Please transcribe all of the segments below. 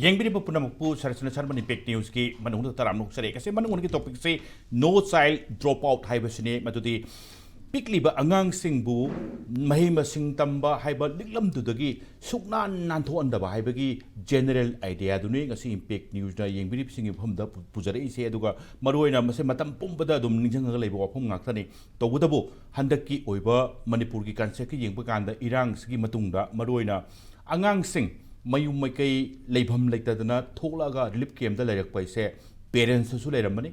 Yang bini punamupu sarasana Manipur news ki manung taram nuk sare kasi manung ki topic se no child dropout hai basine matudi pikli ba angang singbu mahima sing tamba hai ba liklam dudagi sukna nanto anda ba hai bagi general idea duni ngasi impact news na yang bini singi phomda pujare ise aduga maroina mase matam pumbada dum ningjanga leiba wafum ngaktani tawudabu handaki oiba Manipur ki kanse ki yengba kanda irang sigi matungda maroina angang sing mayum makai leibham leitadana tholaga relief camp da lerak paise parents su leiramani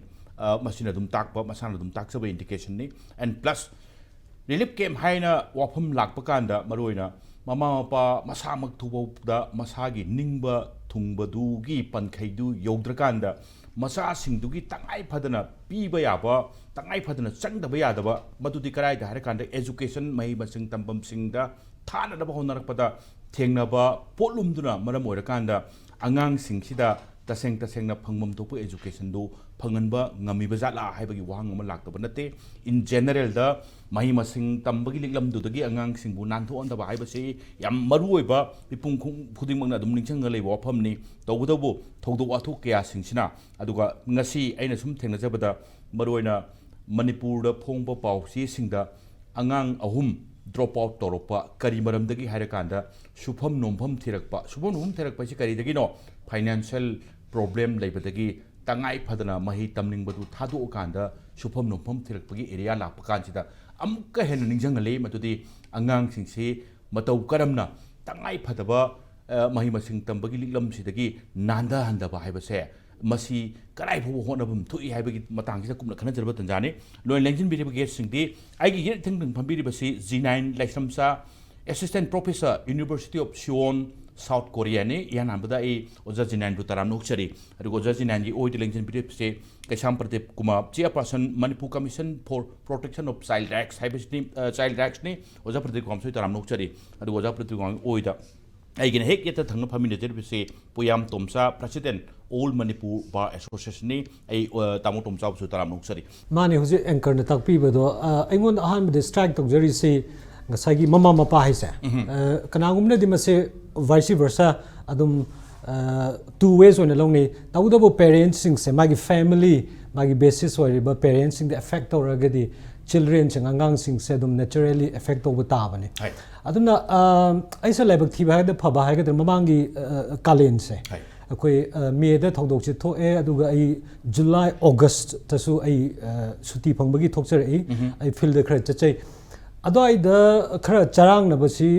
masina dum takpa masana dum taksaba indication ni and plus relief camp haina wafam lakpa kanda maroina mama mapa masamak thubauda masagi ningba thungbadu pankhaidu yodrakanda masa singdugi tangai phadana piba yaba tangai phadana changdaba yadaba madudi karai da harakanda education mai masing tambam singda thana da honarakpada thengnaba potlumduna maram oirakanda angang singsida tasengna phangmam topu education do phanganba ngamiba jala haibagi wahang ama laktaba nate in general da mahi masing tambagi liklam du dagi angang singbu nanto ondaba haibase yam maru oiba ipung khudingmangna dum ningchang leiba wafamni tawudabu thogdo wathu kya singsina aduga ngasi aina sum thengnajabada maroina Manipur da phongba pawsi singda angang ahum drop out toropa kari maram dagi hairakanda shubham nompham thirakpa si kari dagi no financial problem leibadagi tangai phadana mahi tamning badu thadu kanda shubham nompham thirakpagi area lakpa kansida amukka hen ningjangale matudi angang singse matau karamna tangai phadaba mahi masing tambagi liklam sidagi nanda handaba haibase masi karai phu honabum thui haibagi matang sida kumna khana jarba tanjani loin lengjin biriba guest singdi aigi yet thing phambiri basi G9 laisamsa assistant professor University of Seoul South Korea ni yan ambada e oja G9 du taram nokchari adu oja G9 gi oi lengjin biriba se kaisam pratip kuma chairperson Manipur Commission for Protection of Child Rights haibasi child rights ni oja pratip komsoi taram nokchari adu oja pratip oi da aigin hek yeta thangna phamina jerbise puyam tomsa president All Manipur Bar Association ni ai tamu tomsa su taram nuksari mani hoje anchor na takpi bedo aingon ahan be strike tok jeri se ngasagi mama mapa haise kanangum na dimase vice versa adum two ways on along ni tawudabu parents sing se magi family magi basis ori ba parents sing the effect or agadi children sing angang sing se dum naturally effect over ta bani aduna aisa lebak thiba da phaba ha ga mamangi kalen se akoi May da thongdok chi tho e aduga ai July August tasu ai suti phangbagi thokchar ai field da khara chachai adoi da khara charang na basi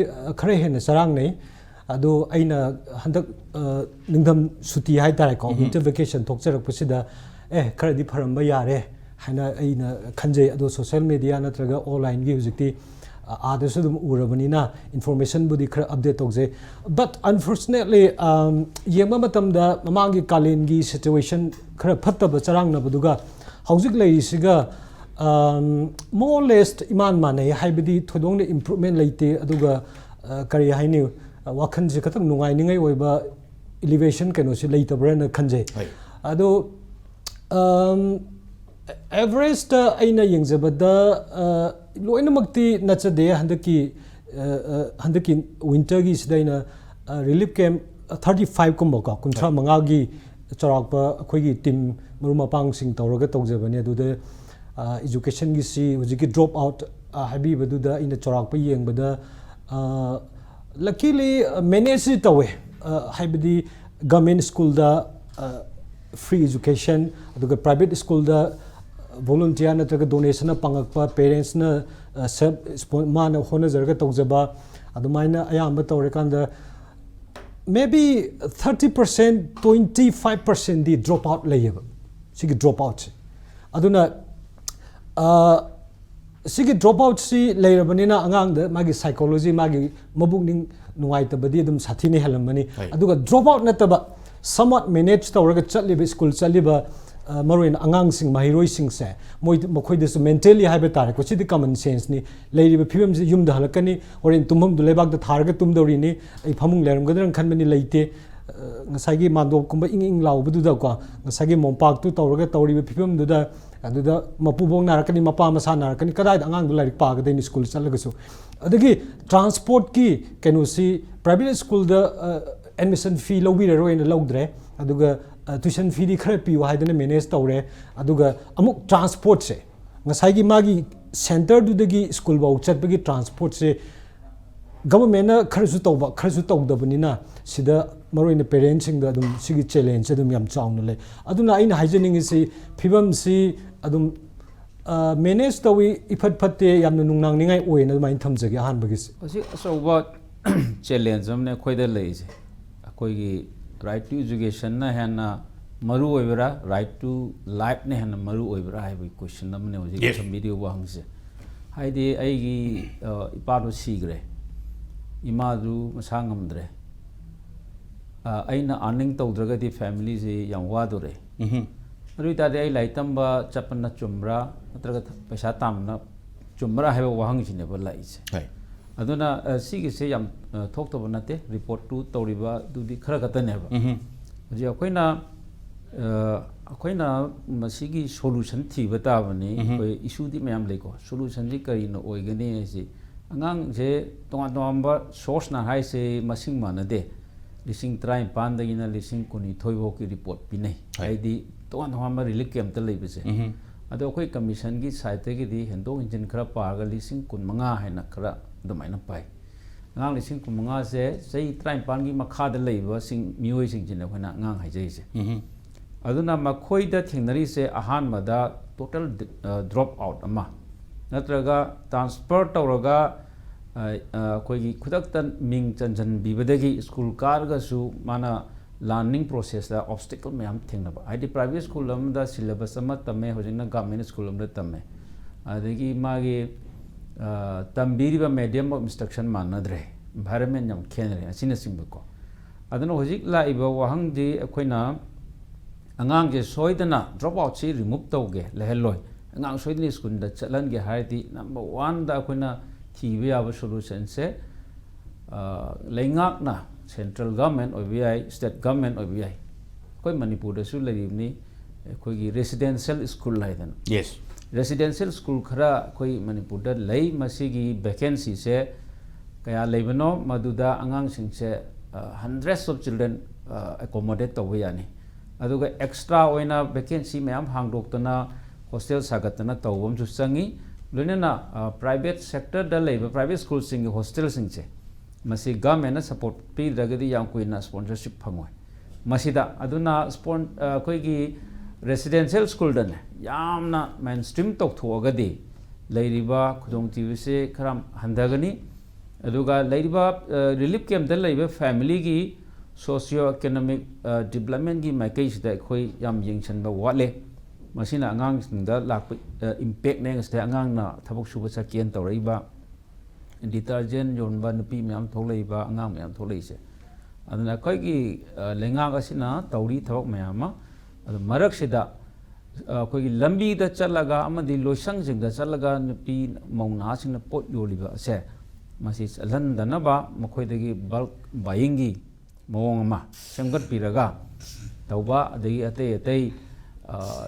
khara hen charang nei adu aina handak ningdam suti hai tare ko winter vacation thokchar pasida khara di pharamba yare haina aina khanjai adu social media natraga online gi hujikti आदेश दुम उरबनीना information budi khara update tokje but unfortunately yema matam da mamangi kalengi situation khara phattaba charang na buduga haujik lei siga more or less iman mane haibidi thodong ne improvement leite aduga kari haini wakhan je khatang nungai ningai oiba elevation keno si leitabra na khanje ado average da aina yengjabada loinamakti nachade handaki winter gi sidaina relief camp 35 kumba ka kuntra manga gi charakpa akhoi gi team maruma pang sing tawraga tawjabani aduda education gi si hujiki drop out habi baduda ina charakpa yengbada luckily manage tawe haibidi government school da free education aduga private school da volunteer natraga donation na pangakpa parents na self man hona jarga tawjaba adumaina ayamba tawrekanda maybe 30% 25% di drop out layeba sigi drop out aduna sigi drop out si layrabanina angang da magi psychology magi mabukning nungai tabadi adum sathini helamani aduga drop out nataba somewhat manage tawraga chatliba school chaliba maroin angang sing mahiroi sing se moi mokhoi desu mentally haiba tare ko chidi common sense ni leiriba phibam ji yum da halakani orin tumham du lebak da tharga tumdori ni ai phamung leram gadran khanmani leite ngasagi mando kumba ing law bu da ko ngasagi mompak tu tawraga tawriba phibam du da aduda mapubong narakani mapa masa narakani kadai angang du larik pa ga deni school chalaga su adagi transport ki kenu si private school da admission fee lawbiraroi na lawdre aduga tuition fee di khara piu haidana manage tawre aduga amuk transport se ngasai gi magi center du dagi school bau chatbagi transport se government na kharasu tawba kharasu tawdabani sida maroi na parents sing da dum sigi challenge dum yam chawna le aduna aina haijening isi phibam si adum manage tawi ifat fatte yamna nungnang ningai oina mai thamjagi han bagis asi so what challenge amne khoida leise akoi gi right to education na hana maru oibra right to life ne hana maru oibra hai bi question amne hoji some video wa hangse haidi ai gi ipa do sigre ima du masangamdre aina earning tawdragadi family se yam wadore Rui tadi ai lai tamba chapan na chumra natraga paisa tamna chumra hai wahang jine ba lai se aduna si gi se yam thok to banate report tu tawriba du di khara gata ne ba ji akoina masigi solution thi bata bani koi issue di mayam le ko solution di kari no oigani si angang je tonga ba source na hai se masing manade lising try pandagina lising kuni thoibo ki report pinai ai di तोन हम relief camp लेबसे अदो कोई commission की side की दी हेंदो engine खरा पागा लिसिंग कुन मंगा है न खरा दमाइना पाई ngang लिसिंग कुन मंगा से सही ट्राइन पान की मखा द लेबा सिंग मियोय सिंग जिन होना ngang हाइजे से अदुना मखोई द थिंगनरी से अहान मदा टोटल ड्रॉप आउट अमा नत्रगा ट्रांसफर तौरगा कोई की खुदक तन मिंग चंजन बिबदगी स्कूल कारगसु माना learning process da obstacle me am thingna ba id private school lam da syllabus ama tamme hojina government school lam da tamme adegi magi tambiri ba medium of instruction manadre environment yam khenre asina singba ko adano hojik la iba wahang ji akoina angang je soidana drop out si remove tawge leheloi angang soidni school da chalan ge haidi number 1 da akoina thibe ya solution se leingak na central government OBI state government OBI koi Manipur da su laribni koi gi residential school laidan yes residential school khara koi Manipur da lai masigi vacancy se kaya leibano maduda angang sing se hundreds of children accommodate to yani aduga extra oina vacancy mayam hangdok tana hostel sagatana tawom su changi loinana private sector da leiba private school sing hostel sing se masi government na support pi dragadi yang kuina sponsorship phangoi masida aduna koi gi residential school dan yamna mainstream tok thogadi leiriba khudong tv se kharam handagani aduga leiriba relief camp da leiba family gi socio economic development gi maikai sida khoi yam yingchan ba wale masina angang da lak impact ne ngasda angang na thabok suba sa kian tawraiba detergent yon ba nupi myam tholei ba angang myam tholei se aduna koi gi lenga ga sina tawri thabak myama adu marak sida koi gi lambi da chalaga amadi loisang jing da chalaga nupi mauna sing na pot yoliba se masi lan dana ba mkhoi dagi bulk buying gi mawong ma semgat piraga tawba adagi atei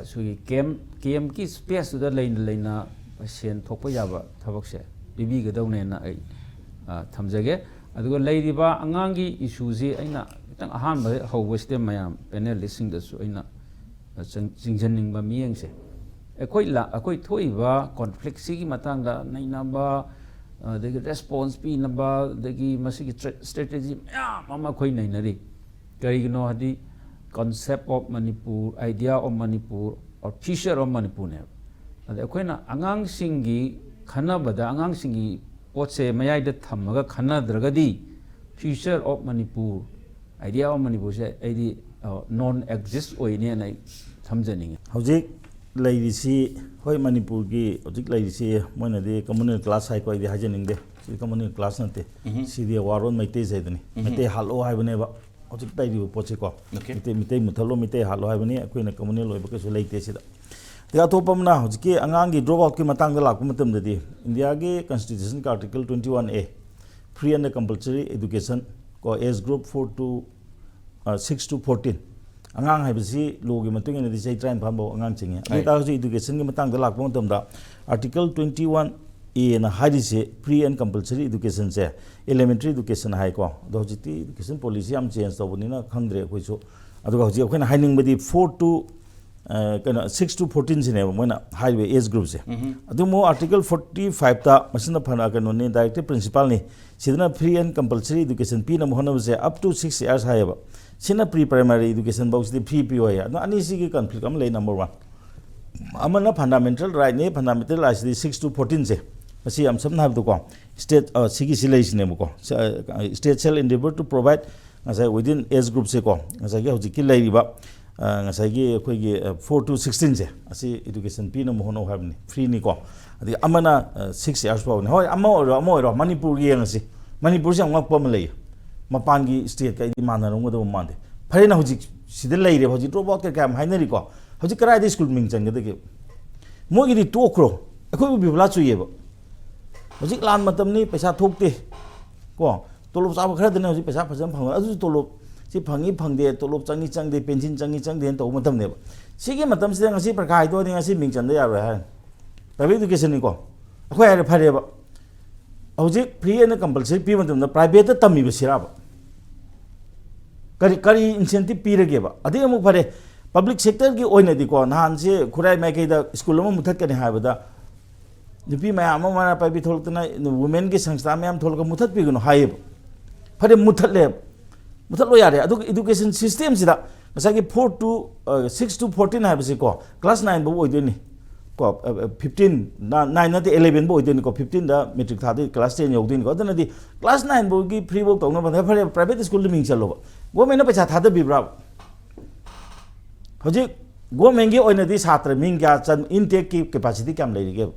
sui kem ki space da leina sen thokpa yaba thabak se bibi gadawne na ai thamjage aduga leiriba angangi issue ji aina tang ahan ba hawba stem mayam panel listing da su aina jingjaning ba miyeng se akoi thoi ba conflict sigi matang da naina ba the response pi na ba the masigi strategy mama khoi naina ri kari no hadi concept of Manipur idea of Manipur or future of Manipur ne ade akoina angang singi khana bada angang singi potse mayai da thamaga khana dragadi future of Manipur idea of Manipur se id non exist oine na thamjani hojik lairisi hoi Manipur gi hojik lairisi moina de communal class hai ko ide hajening de si communal class nate si de waron maite jaidani maite halo haibane ba hojik tai ri poche ko mite muthalo mite halo haibani akoina communal loiba ke so leite sida Tiga topamna hojiki angangi drop out ki matang da lakpa matam dadi India ki constitution ka article 21A free and compulsory education ko age group 6 to 14 angang hai bisi logi matung ina di sai train phambo angang chinge adi ta hoji education ki matang da lakpa matam da article 21 A ना हाइदिसे free and compulsory education से elementary education हाई को दो हजिति education policy हम change तौबनिना खंगद्रे अखोइसो अदुगा हजि अखोइना हाइनिंगबदी 4 to 6 to 14 सिने मोना हाईवे एज ग्रुप से अदुमो आर्टिकल 45 ता मसिना फना कनोनी डायरेक्टिव प्रिंसिपल ने सिदना फ्री एंड कंपल्सरी एजुकेशन पी न मोहनब से अप टू 6 इयर्स हायबा सिना प्री प्राइमरी एजुकेशन बॉक्स फ्री पी होय अनि सिगी कन्फ्लिक्ट हम ले नंबर 1 अमना फंडामेंटल राइट ने फंडामेंटल राइट 6 to 14 से मसी हम सबना हाबदो को स्टेट सिगी सिलेसिने को state shall endeavour to provide ngasai within age group se ko ngasai ge hojik ki leiriba ngasai ge khoi ge 4 to 16 se asi education pi na mohono habni free ni ko adi amana 6 years pa ne hoi amo manipur ge ngasi manipur se ngak pam lei mapan gi state ka di mana rong do mande phare na hojik sida leire hojik drop out ka kam hainari ko hojik krai di school ming chang ge mo gi di tokro akhoi bi bla chu ye ba hojik lan matam ni paisa thokte ko तोलोब चाब खर दने हजि पैसा फजन फंग अजु तोलोब सि fungi फंगदे तोलोब चंगी चंगदे pension चंगी चंगदे तो मतम ने सिगे मतम से ngasi प्रखाय तो ngasi मिंग चंदे यारो है प्राइवेट एजुकेशन नि को अखोय आरे फरेबा हजि फ्री एंड कंपल्सरी पी मतम प्राइवेट तमी बसिराबा करी करी इंसेंटिव पीरगेबा अदे अमु फरे पब्लिक सेक्टर की ओइना दि को नहान से खुराय माइकै दा स्कूल म मुथत कने हाबदा नुपी मयाम माना पाइबी थोलतना वुमेन की संस्था मयाम थोलक मुथत पिगनो हायब फरे मुथले मुथलो यारे अदु एजुकेशन सिस्टम सिदा मसागी 4 to 6 to 14 हाबसे को क्लास 9 बो ओइदोनी को 15 9 नते 11 बो ओइदोनी को 15 दा मैट्रिक थादे क्लास 10 योगदिन को अदनदी क्लास 9 बो की फ्री बो तौना बंदा फरे प्राइवेट स्कूल मिंग चलो गवर्नमेंट पैसा थादे बिब्रा हजि गवर्नमेंट की ओइनदी छात्र मिंग क्या चन इनटेक की कैपेसिटी क्या लेरिगे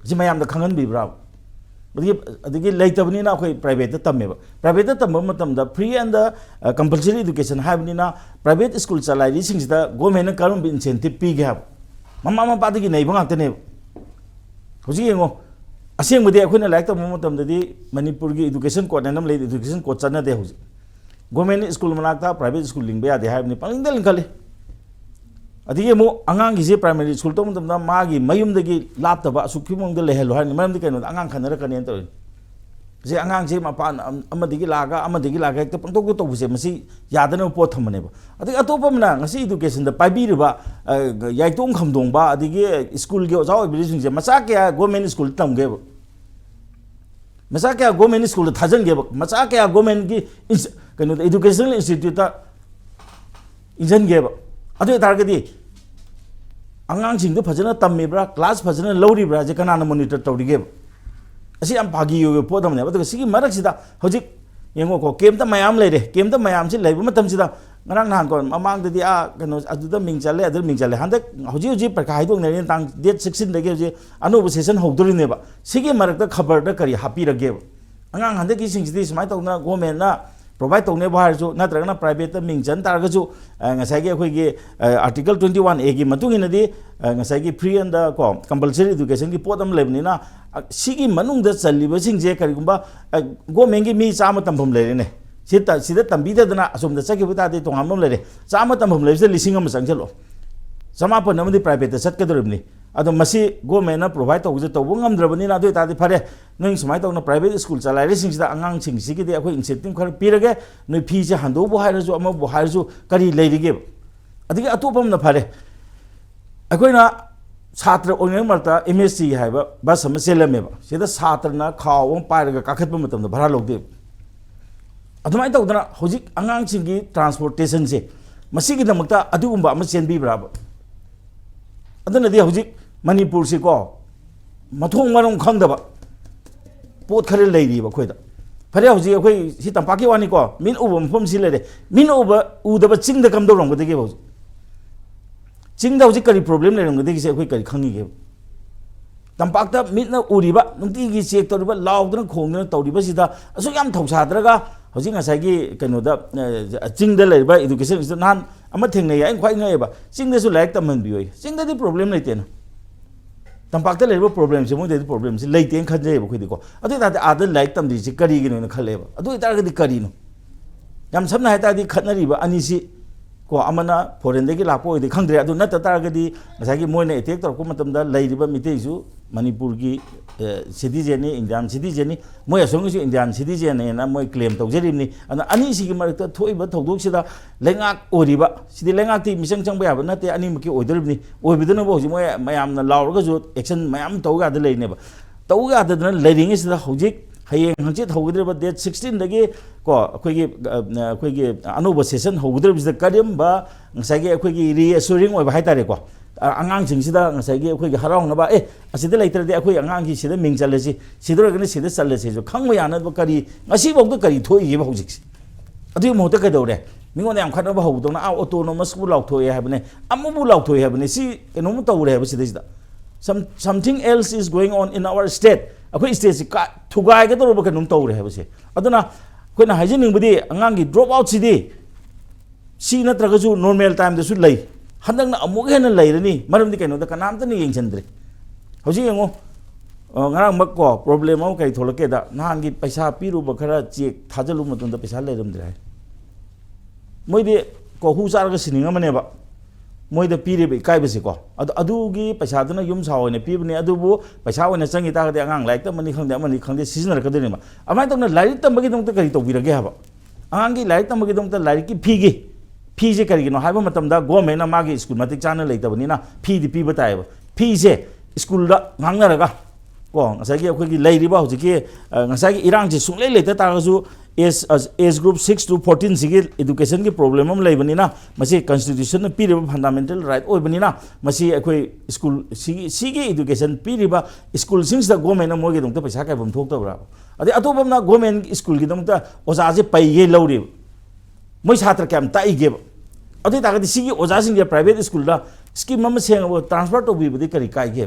जी मैम दा खंगन बिब्रा अदगी लेतबनीना अखोय प्राइवेट तमेबा प्राइवेट तम मतमदा फ्री एंड कंपल्सरी एजुकेशन हाबनीना प्राइवेट स्कूल चलाइरी सिंगदा गवर्नमेंट करुम इंसेंटिव पीगे हाब ममा मपा दगी नैबा गाक्तने होजि येंगो असेंगबदे अखोयना लाइक तम मतमददी मणिपुर की एजुकेशन कोड नम ले एजुकेशन कोड चनदे होजि गवर्नमेंट स्कूल मनाक्ता प्राइवेट स्कूल लिंबे यादे हाबनी पालिंगदा लिंखले अदिगे मो अंगांग गिसे प्राइमरी स्कूल तो मतमदा मागी मयुमदगी लापतबा सुखिमोंग दे लेहलो हानि मरमदि कनो अंगांग खनर कने तो जे अंगांग जे मपान अमदिगी लागा एक पंतोक तो बुसे मसी यादन पो थमनेबा अदिगे अतोपमना ngasi एजुकेशन द पाइबिरबा याइतोंग खमदोंबा अदिगे स्कूल के ओजाव बिलिसिंग जे मचा के गवर्नमेंट स्कूल तमगे मचा के गवर्नमेंट स्कूल थाजनगे मचा के गवर्नमेंट की कनो एजुकेशनल इंस्टीट्यूट इंजनगे अदु तारगदी अंगांग फजन तमीब्रा क्लास फजन लौरीब्रा जे कनाना मॉनिटर तौरीगे असी हम भागी यो पोदमने अदु सिगी मरक सिदा हजिक येंगो को केमता मयाम लेरे केमता मयाम से लेब मतम सिदा ngana nan ko mamang dadi a kano aduda mingchale adur mingchale handa hoji hoji parka haidong ne tang date 16 dage hoji anu session hogdori ne ba sigi marak da khabar da kari hapi rage angang handa ki sing sidi smai tong na government na provide tong ne bahar jo na tragana private mingchan tar ga jo ngasai ge khoi ge article 21 a gi matung ina di ngasai gi free and ko compulsory education ki podam lebni na sigi manung da challi ba sing je kari gumba government gi mi chama tambam le ne सिदा तंबीदना असोम चखे तादे तोंगाम लेरे चाम तंबम लेसे लिसिंग अम संगजलो समापन अमदि private चटकदरबनी अदो मसी government ना provide तौजे तौबो ngamdrabani na दो तादे फरे नों समाय तौना प्राइवेट स्कूल चलाइरे सिंगसिदा अंगांग सिंगसिगी दे अखोय इंसेंटिव खर पिरगे नो फी जे हांदो बो हायरजो अम बो हायरजो करी लेरिगे अदिगे अतोपम ना फरे अखोयना छात्र ओने मरता एमएससी हाइबा बस हम सेलमेबा सिदा छात्रना खाव पाइरगा काखतबा मतम भरा लोगदे अदुमाय तौदना होजिक अंगांग सिंगी ट्रांसपोर्टेशन से मसीगी दमकता अदुगुंबा अम चेनबी ब्राब अदना दे होजिक मणिपुर से को मथोंग मरोंग खंगदबा पोत खरे लेरिबा खोयदा फरे होजि अखोय सि तंपाकी वानी को मिन उब मफम सि लेरे मिन उब उदबा चिंगदा कमदो रोंगदगे होजि चिंगदा होजि करी प्रॉब्लम लेरंगदगे से अखोय करी खंगिगे तंपाकता मिन उरिबा नुंतीगी चेक तौरिबा लाउदना खोंगना तौरिबा सिदा असु याम थौसाद्रगा होजि ngसाइगी कनोदा चिंगदा लेरिबा एजुकेशन इस नान अमा थेंगनै आइ ख्वाइ ngैबा चिंगदासु लाइक तमन बियोय चिंगदादि प्रॉब्लम लेतेना तंपाकता लेरिबा प्रॉब्लम से मोदे प्रॉब्लम से लेतेन खजेबा खोइदिको अदु तादे आदन लाइक तमदि सि करिगिनो खलेबा अदु इतारगदि करिनो याम सबना हाइतादि खतनरिबा अनिसि को अमना फोरेन लापो खंद्रे अदु नत तारगदि ngसाइगी मोइना एटेक तौरको मतमदा लेरिबा मितेसु Manipur ki citizen ni Indian citizen ni moi asong si Indian citizen ni na moi claim tawjari ni ana ani si ki marakta thoiba thodok sida lengak oriba sidi lengak ti misang chang ba na te ani maki oider ni oibidana bo ji moi mayam na lawrga jo action mayam tawga da leine ba tawga da na leiring sida hojik hayeng hangchit hogidre ba date 16 dagi ko akhoi gi anoba session hogidre bis da kadim ba ngasai gi akhoi gi reassuring oiba haitare ko angang sing sida ngasai gi akhoi gi harong na ba asida leitre de akhoi angang gi sida ming chalesi sidra gani sida chalesi jo khangma yana ba kari ngasi bok da kari thoi gi ba hojik adu mo ta ka dore mingon yam khana ba hobdo na autonomous school lauk thoi habne amu bu lauk thoi habne si enom tawre hab sida something else is going on in our state akhoi state ka thugai ga dor ba kanum tawre hab se aduna koina hajinin budi angang gi drop out sidi si natraga ju normal time da su lei handang na amuk hena leirani maram di kaino da kanam ta ni yengchandre hoji yengo ngarang mak ko problem au kai tholake da nahan gi paisa piru ba khara check thajalu matun da paisa leiram dre moi de ko hu sar ga sininga mane ba moi da pire be kai bese ko adu gi paisa dana yum saw ne pi bne adu bu paisa wona changi ta ga angang laik ta mani khangde season ka de ma amai tong na laik ta magi tong ta kari to birage ha ba angang gi laik ta magi tong ta laik ki phigi फी से करीगनो हाइबो मतमदा government ना मागी school मतिक चाना लेतबनिना फी दी पीबा ताइबो फी से school दा ngangnaraga ko ngasagi akhoi leiriba hojiki ngasagi irang ji sunglei leita tagasu age group 6 to 14 sigi education ki problem am leibanina masi constitution na piriba fundamental right oibanina masi akhoi school sigi education piriba school sings da government na mogi dongta paisa kai bam thokta bra ade atobam na government school ki dongta oja je pai ye lori moi chhatra kam tai ge adi ta ga sigi oja sing ge private school da scheme am seng transfer to bi budi kari kai ge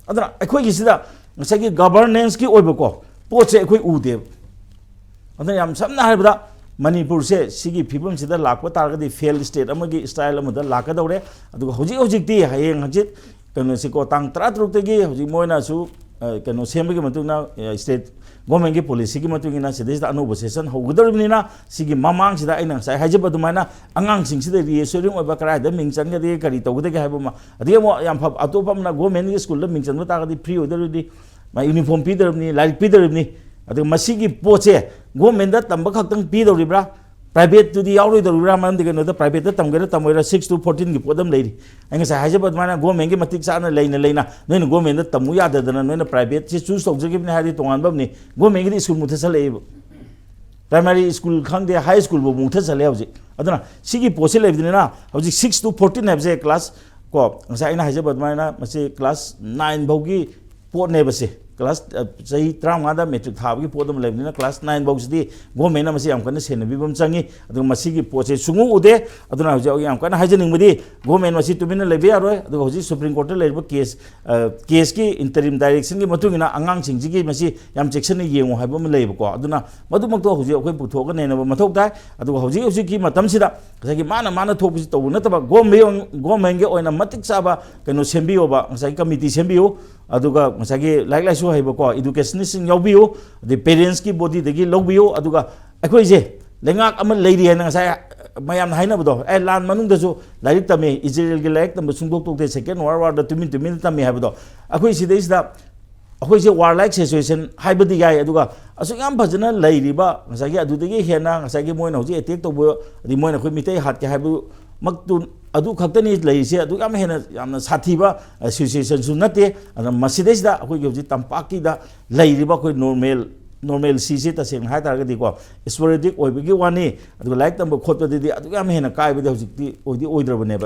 adra akhoi gi sida ngasagi governance ki oiba ko poche akhoi u de adra yam samna haibda Manipur se sigi phibam sida lakwa tar ga di fail state amagi style am da laka dore adu hoji hoji ti hayeng hajit kanu si ko tang 33 te gi hoji moina su kanu sembe gi matung na state government ki policy ki matung ina sidis da anu session hogudar na sigi mamang sida aina sai hajib adumana angang sing sida reassuring oba kara da mingchan ga de kari to ga haibuma adi mo yam phab atopam na government ki school da mingchan ta ga di free order di ma uniform pi dar ni like pi dar ni adu masigi poche government da tamba khak tang pi doribra private to the yauri doribra man de no da private da tamgara tamoira 6 to 14 gi podam leiri anga sai hajib adumana government ki matik sa na leina no government da tamu ya da no private se choose to jagi ni hari tongan bam ni government ki school mutha sale primary school khangde high school bo mutha sale hoji aduna sigi poche lebdina hoji 6 to 14 habje class ko sai ina hajib adumana mase class 9 bogi pot ne base class sahi tram da metric thab ki podam lebni na class 9 box di government na masi am kana sen bi bam changi adu masi ki poche sungu ude aduna hoji am kana hajening mudi government masi tumina lebi aroi adu hoji supreme court le ba case ki interim direction ki matungina angang sing ji ki masi yam section ni yengu haiba ma leiba ko aduna madu mak to hoji akoi putho ka ne na mathok dai adu hoji ki matam sida sagi mana thok bi to na ta ba government ge oina matik saba kanu sembi oba sagi committee sembi o aduga sagi like su haiba ko education sing yaubiu the parents ki body degi logbiu aduga akhoi je lengak am leiri hena sai mayam haina bodo lan manung da su larik tame Israel gi laik tam sungdok tok te second war da tumin tame haiba do akhoi si deis da akhoi je war like situation haiba di gai aduga asu yam bhajana leiri ba sagi adu degi hena sagi moina hoji attack to bo di moina khoi mitei hat ke haibu maktun adu khaktani leise adu yam hena yamna sathiba situation su nate ana masides da akoi gi tampaki da leiriba koi normal si ta seng hai tar ga di ko sporadic oibigi wani adu like tam khotpa di adu yam hena kai bi da hojikti oidi oidra bane ba